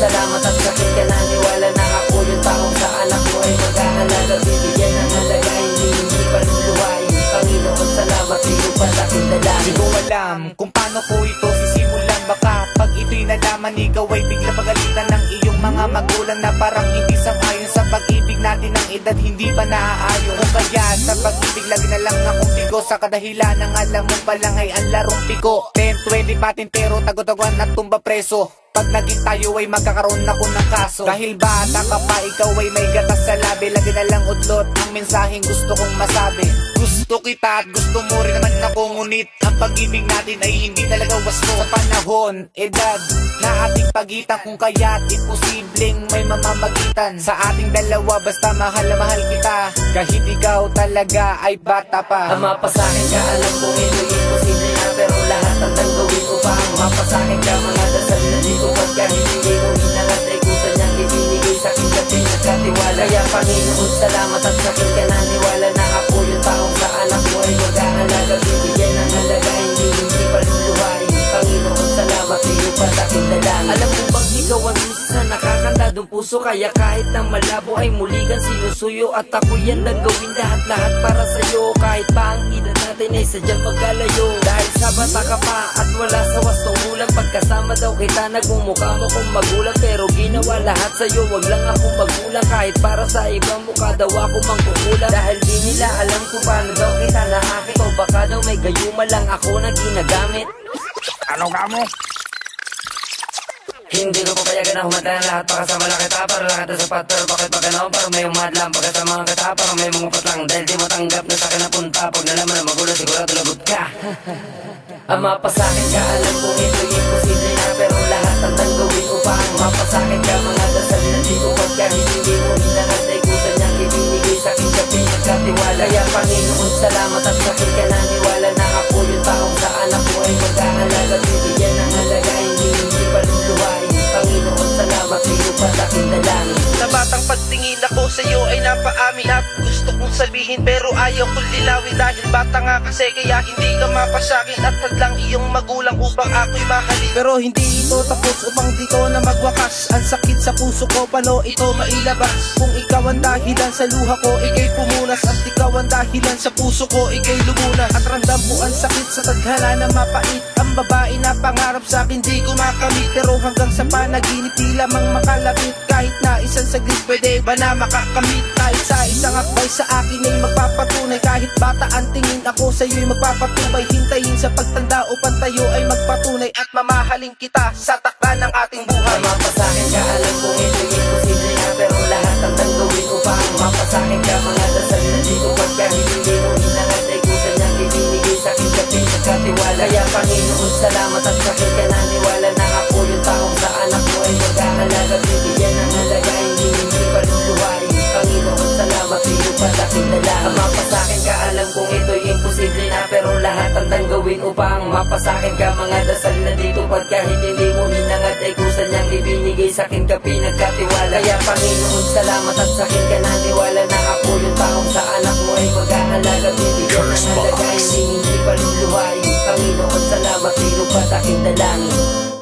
salamat at sakit ka naniwala na ako yung taong sa anak mo ay mag-ahalaga. Bibigyan ng halaga, hindi paluluhain. Panginoon, salamat, iyo palaking dalangin. Di ko alam kung paano ko ito sisimulan. Baka pag ito'y nalaman, ikaw ay bigla pagalitan ng iyong mga magulang na parang hindi sang-ayon sa pag-ibig natin. Ang edad hindi pa naaayon. Kung kaya sa pag-ibig lagi na lang akong bigo, sa kadahilan ng alam mo palang ay ang larong piko. 10-20 patintero, tago-taguan at tumba preso. Pag naging tayo ay magkakaroon ako ng kaso. Dahil bata ka pa, ikaw ay may gatas sa labi. Lagi na lang udlot ang mensaheng gusto kong masabi. Gusto kita at gusto mo rin naman ako, ngunit ang pag-ibig natin ay hindi talaga wasto. Sa panahon, edad na ating pagitan, kung kaya't imposibleng may mamamagitan sa ating dalawa. Basta mahal na mahal kita, kahit ikaw talaga ay bata pa. Ang mapasakin ka, alam kong ito'y imposible na, pero lahat ang gawin ko pa. Ang mapasakin ka, mga dasal na di ko pagka hindi mo hinangat ay kusa niyang ibinigay sa akin ka pinagkatiwala. Kaya Panginoon, salamat at sakit ka naniwala na ako yung taong sa anak mo ay mag-ahalaga. Bibigyan ng halaga, hindi paluluhain. Panginoon, salamat, iyo palaking dalangin. Alam mo bang ikaw ang Diyos na nakakandadong puso, kaya kahit na malabo ay muli kang sinusuyo. At ako yan ang gawin lahat-lahat para sa'yo, kahit pa ang edad natin ay sadyang magkalayo. Dahil sa bata ka pa at wala sa wastong ulang, pagkasama daw kita nagmumukha mo kong magulang, pero ginawa lahat sa'yo, wag lang akong magulang. Kahit para sa ibang mukha daw ako mangkukulang, dahil di nila alam kung paano daw kita naakit, o baka daw may gayuma lang ako na ginagamit. Ano ka mo? Hindi ko papayagan na humantay ang lahat, pakasama lang kita para lahat na sapat. Pero bakit pa gano'n? Parang may umadlang pagkasama ang kita, parang may mga patlang. Dahil di mo tanggap na sa'kin napunta, pag nalaman na magulang sigurado lagot ka. Ang mapasakin ka, alam kong ito'y imposible na, pero lahat ang gawin ko pa. Ang mapasakin ka, mga dasal na di ko pagka hindi mo hinangat ay kusa niyang ibinigay sa akin ka pinagkatiwala. Kaya Panginoon, salamat at sakit ka naniwala na ako yung taong sa anak mo ay mag-ahalaga. Bibigyan ng halaga, hindi paluluhain. Panginoon, salamat, iyo palaking dalangin. Sa batang pagtingin ako sa'yo ay napaamin at gusto kong sabihin, pero ayaw kong lilawin. Dahil bata nga kasi, kaya hindi ka mapasakin. At hadlang iyong magulang upang ako'y mahalin. Pero hindi ito tapos upang dito na magwakas. Ang sakit sa puso ko, paano ito mailabas? Kung ikaw ang dahilan sa luha ko, ikay pumunas. At ikaw ang dahilan sa puso ko, ikay lumunas. At ramdam ko ang sakit sa tadhana na mapait. Ang babae na pangarap sa akin di ko makamit, pero hanggang sa panaginip di lamang makalapit. Kahit na isang saglit, pwede ba na makakamit? Kahit sa isang akbay sa akin ay magpapatunay. Kahit bata ang tingin, ako sa'yo'y magpapatubay. Hintayin sa pagtanda upang tayo ay magpatunay, at mamahalin kita sa takda ng ating buhay. Ang mapasakin ka, alam kong ito'y imposible na, pero lahat ang gawin ko pa. Ang mapasakin ka, mga dasal na di ko pagka hindi mo hinangat ay kusa niyang ibinigay sa akin ka pinagkatiwala. Kaya Panginoon, salamat at sakit ka naniwala na ako yung taong sa anak mo ay mag-ahalaga. Bibigyan ng halaga, hindi paluluhain. Panginoon, salamat, iyo palaking dalangin. Ang mapasakin ka, alam kong ito'y imposible na, pero lahat ang gawin upang mapasakin ka. Mga dasal na dito pagka hindi mo hinangat ay kusa niyang ibinigay sa akin ka pinagkatiwala. Kaya Panginoon, salamat at sakit ka naniwala na ako yung taong sa anak mo ay mag-ahalaga. Bibigyan ng halaga, hindi paluluhain. Panginoon, salamat, iyo palaking dalangin.